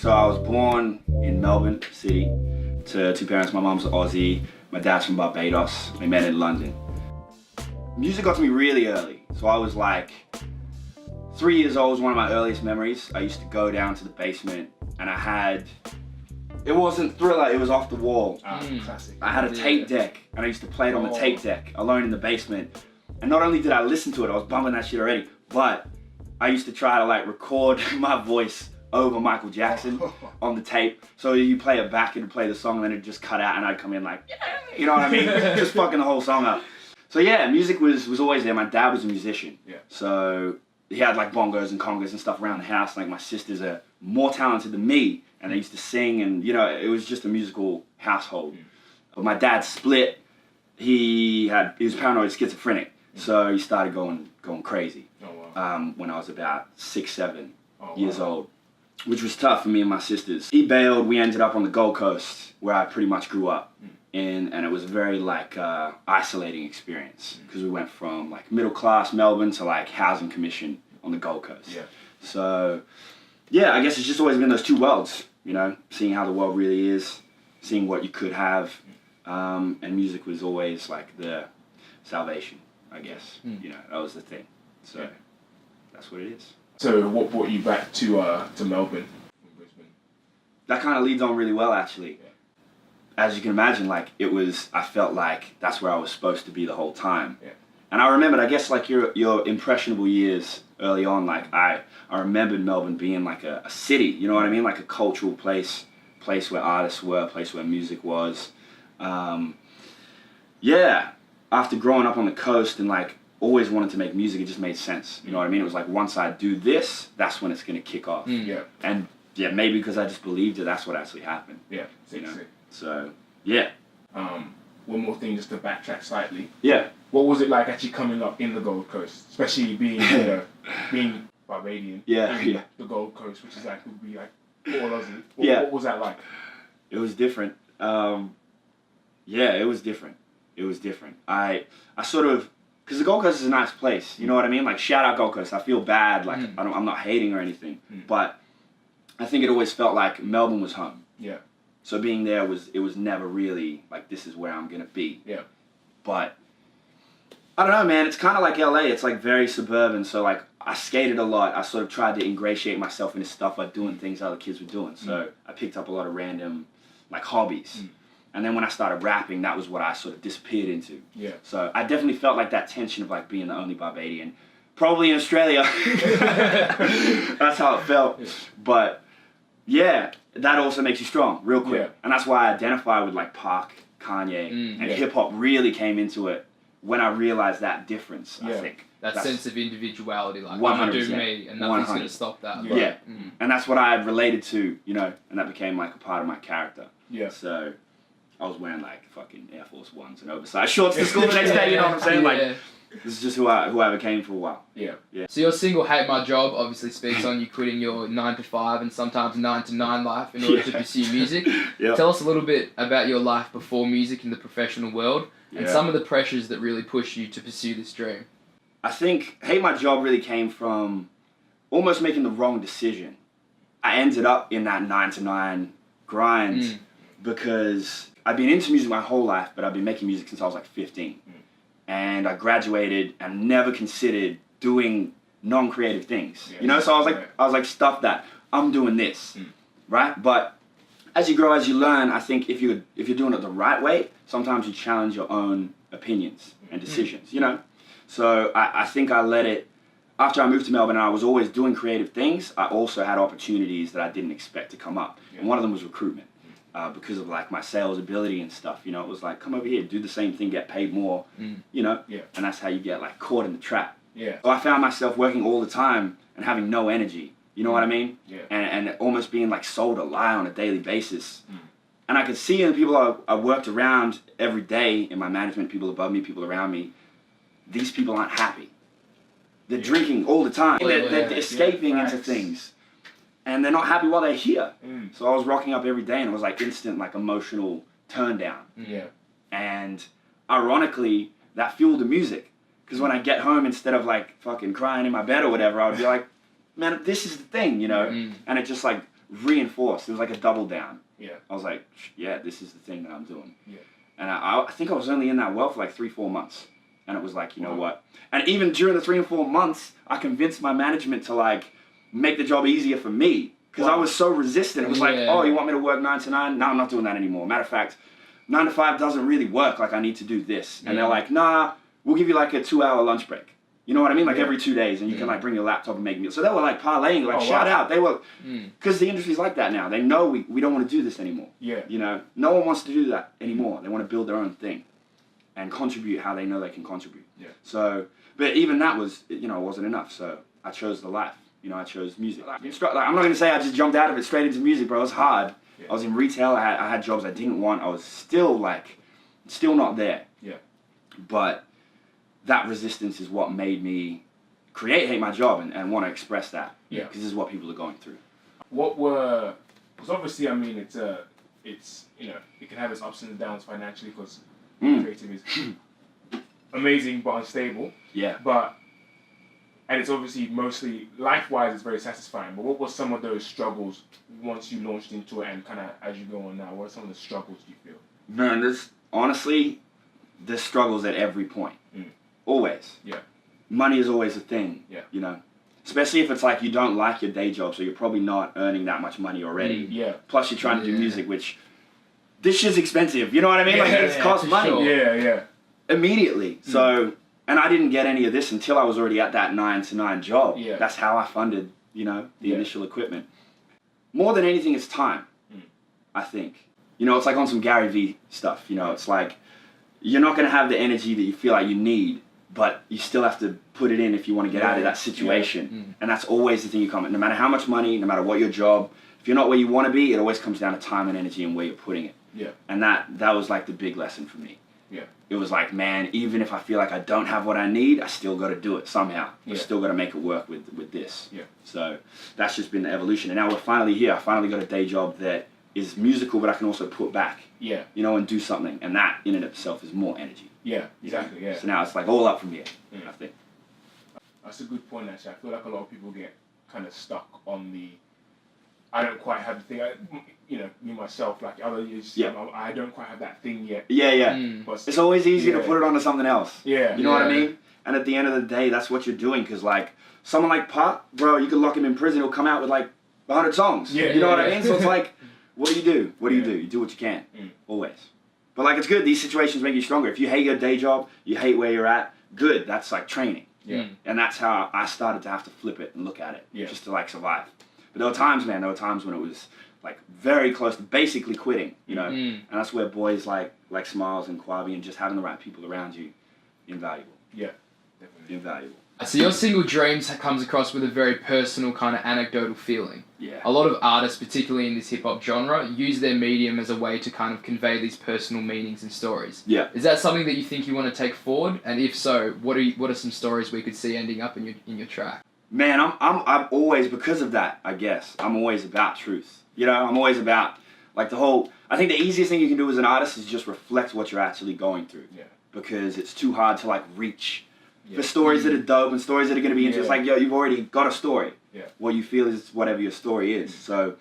So I was born in Melbourne City to two parents. My mom's Aussie, my dad's from Barbados. We met in London. Music got to me really early. So I was like 3 years old was one of my earliest memories. I used to go down to the basement and I had, it wasn't Thriller, it was Off the Wall. Classic. I had a tape deck and I used to play it on the tape deck alone in the basement. And not only did I listen to it, I was bumming that shit already, but I used to try to like record my voice over Michael Jackson on the tape. So you play it back, it'd play the song and then it'd just cut out and I'd come in like, yeah, you know what I mean? Just fucking the whole song up. So yeah, music was always there. My dad was a musician. Yeah. So he had like bongos and congas and stuff around the house. Like my sisters are more talented than me and they used to sing and you know, it was just a musical household. But my dad split. He was paranoid schizophrenic. So he started going crazy when I was about 6, 7 years old, which was tough for me and my sisters. He bailed, we ended up on the Gold Coast where I pretty much grew up. And it was a very like isolating experience because we went from like middle class Melbourne to like housing commission on the Gold Coast. Yeah. So yeah, I guess it's just always been those two worlds, you know, seeing how the world really is, seeing what you could have, and music was always like the salvation, I guess. You know, that was the thing. So that's what it is. So what brought you back to Melbourne from Brisbane? That kind of leads on really well actually. As you can imagine, like I felt like that's where I was supposed to be the whole time. Yeah. And I remembered, I guess like your impressionable years early on, like I remembered Melbourne being like a city, you know what I mean? Like a cultural place where artists were, place where music was. Yeah, after growing up on the coast and like always wanted to make music, it just made sense. You know what I mean? It was like once I do this, that's when it's gonna kick off. Yeah. And yeah, maybe because I just believed it, that's what actually happened. Yeah, you know? So, yeah. One more thing, just to backtrack slightly. Yeah. What was it like actually coming up in the Gold Coast, especially being being Barbadian? Yeah. The Gold Coast, which is like would be like all Aussie. What was that like? It was different. Yeah, it was different. It was different. I sort of, because the Gold Coast is a nice place. You know what I mean? Like shout out Gold Coast. I feel bad. Like I'm not hating or anything, but I think it always felt like Melbourne was home. Yeah. So being there was never really like this is where I'm gonna be. Yeah. But I don't know, man. It's kind of like LA. It's like very suburban. So like I skated a lot. I sort of tried to ingratiate myself into stuff by doing things other kids were doing. So I picked up a lot of random like hobbies. And then when I started rapping, that was what I sort of disappeared into. Yeah. So I definitely felt like that tension of like being the only Barbadian, probably in Australia. That's how it felt. Yeah. But yeah, that also makes you strong real quick. Yeah. And that's why I identify with like Pac, Kanye, and hip hop really came into it when I realized that difference, I think. That sense of individuality, like, I'm gonna do me, and nothing's gonna stop that. Yeah. And that's what I had related to, you know, and that became like a part of my character. Yeah. So I was wearing like fucking Air Force Ones and oversized shorts to school the next day, you know what I'm saying? Like, this is just who I became for a while. Yeah. So your single "Hate My Job" obviously speaks on you quitting your 9 to 5 and sometimes 9 to 9 life in order to pursue music. Tell us a little bit about your life before music in the professional world and some of the pressures that really pushed you to pursue this dream. I think "Hate My Job" really came from almost making the wrong decision. I ended up in that 9 to 9 grind because I've been into music my whole life, but I've been making music since I was like 15. And I graduated and never considered doing non-creative things. You know, so I was like, stuff that, I'm doing this, right? But as you grow, as you learn, I think if you're doing it the right way, sometimes you challenge your own opinions and decisions, you know? So I think I let it, after I moved to Melbourne and I was always doing creative things, I also had opportunities that I didn't expect to come up. And one of them was recruitment. Because of like my sales ability and stuff, you know, it was like, come over here, do the same thing, get paid more, you know, and that's how you get like caught in the trap. Yeah. So I found myself working all the time and having no energy, you know what I mean? Yeah. And almost being like sold a lie on a daily basis. And I could see in the people I worked around every day in my management, people above me, people around me, these people aren't happy. They're drinking all the time. They're escaping into things. And they're not happy while they're here. So I was rocking up every day and it was like instant like emotional turn down. Yeah. And ironically, that fueled the music. Because when I get home, instead of like fucking crying in my bed or whatever, I would be like, man, this is the thing, you know? And it just like reinforced. It was like a double down. Yeah. I was like, yeah, this is the thing that I'm doing. Yeah. And I think I was only in that well for like 3-4 months. And it was like, you know what? And even during the 3 and 4 months, I convinced my management to like make the job easier for me. Because I was so resistant. It was like, oh, you want me to work 9 to 9? No, I'm not doing that anymore. Matter of fact, 9 to 5 doesn't really work. Like, I need to do this. And they're like, nah, we'll give you like a 2-hour lunch break. You know what I mean? Like every 2 days, and you can like bring your laptop and make meals. So they were like parlaying, like shout out. They were, because the industry's like that now. They know we don't want to do this anymore. Yeah. You know, no one wants to do that anymore. They want to build their own thing and contribute how they know they can contribute. Yeah. So, but even that was, you know, wasn't enough. So I chose the life. You know, I chose music. Like, I'm not going to say I just jumped out of it straight into music, bro. It was hard. Yeah. I was in retail. I had jobs I didn't want. I was still not there. Yeah. But that resistance is what made me hate my job and want to express that. Yeah. Because this is what people are going through. Because obviously, I mean, it's you know, it can have its ups and downs financially because creative is amazing but unstable. Yeah. And it's obviously mostly, life-wise, it's very satisfying. But what were some of those struggles once you launched into it and kind of as you go on now? What are some of the struggles you feel? Man, there's struggles at every point. Always. Yeah. Money is always a thing. Yeah. You know, especially if it's like you don't like your day job, so you're probably not earning that much money already. Yeah. Plus you're trying to do music, which this shit's expensive. You know what I mean? Like it costs money. Sure. Yeah, yeah. Immediately. So, and I didn't get any of this until I was already at that 9 to 9 job. Yeah. That's how I funded, you know, the initial equipment. More than anything, it's time. I think. You know, it's like on some Gary Vee stuff. You know, it's like you're not going to have the energy that you feel like you need, but you still have to put it in if you want to get out of that situation. And that's always the thing you come at. No matter how much money, no matter what your job, if you're not where you want to be, it always comes down to time and energy and where you're putting it. Yeah. And that was like the big lesson for me. Yeah. It was like, man, even if I feel like I don't have what I need, I still got to do it somehow. I still got to make it work with this. Yeah. So that's just been the evolution. And now we're finally here. I finally got a day job that is musical, but I can also put back. Yeah. You know, and do something. And that in and of itself is more energy. Yeah, exactly, yeah. So now it's like all up from here, I think. That's a good point, actually. I feel like a lot of people get kind of stuck on the, I don't quite have the thing, you know, me myself, like other years, I don't quite have that thing yet. Yeah, yeah. But it's always easier to put it onto something else. Yeah. You know what I mean? And at the end of the day, that's what you're doing, because like, someone like Pop, bro, you could lock him in prison, he'll come out with like 100 songs. Yeah. You know what I mean? So it's like, what do you do? What do you do? You do what you can, always. But like, it's good. These situations make you stronger. If you hate your day job, you hate where you're at, good. That's like training. Yeah. And that's how I started to have to flip it and look at it, just to like survive. But there were times, man, when it was like very close to basically quitting, you know. And that's where boys like Smilez and Kwabee and just having the right people around you, invaluable. Yeah, definitely. Invaluable. So your single Dreams comes across with a very personal kind of anecdotal feeling. Yeah. A lot of artists, particularly in this hip-hop genre, use their medium as a way to kind of convey these personal meanings and stories. Yeah. Is that something that you think you want to take forward? And if so, what are some stories we could see ending up in your track? Man, I'm always, because of that, I guess, I'm always about truth. You know, I'm always about, like, I think the easiest thing you can do as an artist is just reflect what you're actually going through. Yeah. Because it's too hard to, like, reach for stories that are dope and stories that are going to be interesting. It's like, yo, you've already got a story. Yeah. What you feel is whatever your story is. So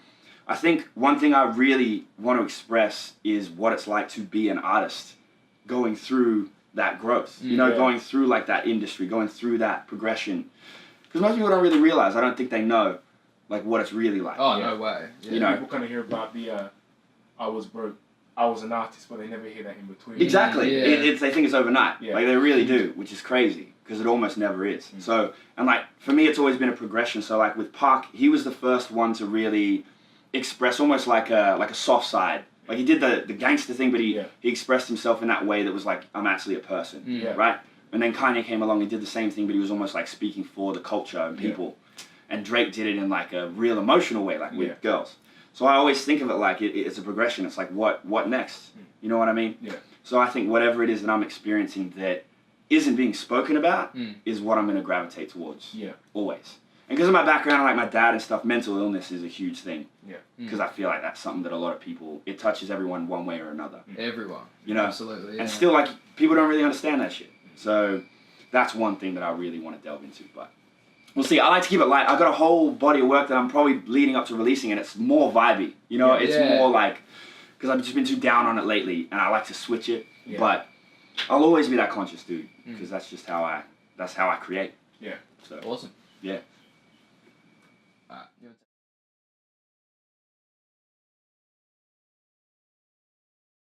I think one thing I really want to express is what it's like to be an artist going through that growth. You know, going through like that industry, going through that progression. Because most people don't really realize, I don't think they know like what it's really like. Oh, no way. Yeah. You know, people kind of hear about the I was broke, I was an artist, but they never hear that in between. Exactly. Yeah. They think it's overnight. Yeah. Like they really do, which is crazy. Because it almost never is. So, and like, for me, it's always been a progression. So like with Pac, he was the first one to really express almost like a soft side. Like he did the gangster thing, but he expressed himself in that way that was like, I'm actually a person, right? And then Kanye came along and did the same thing, but he was almost like speaking for the culture and people. And Drake did it in like a real emotional way, like with girls. So I always think of it like it's a progression. It's like, what next? You know what I mean? Yeah. So I think whatever it is that I'm experiencing that isn't being spoken about is what I'm going to gravitate towards. Yeah. Always. And because of my background, like my dad and stuff, mental illness is a huge thing. Yeah. Because I feel like that's something that a lot of people, it touches everyone one way or another. Everyone. You know? Absolutely. Yeah. And still, like, people don't really understand that shit. So that's one thing that I really want to delve into. But Well, see, I like to keep it light. I've got a whole body of work that I'm probably leading up to releasing, and it's more vibey. You know, it's more like, because I've just been too down on it lately, and I like to switch it. Yeah. But I'll always be that conscious dude, because that's just how I create. Yeah. So awesome. Yeah.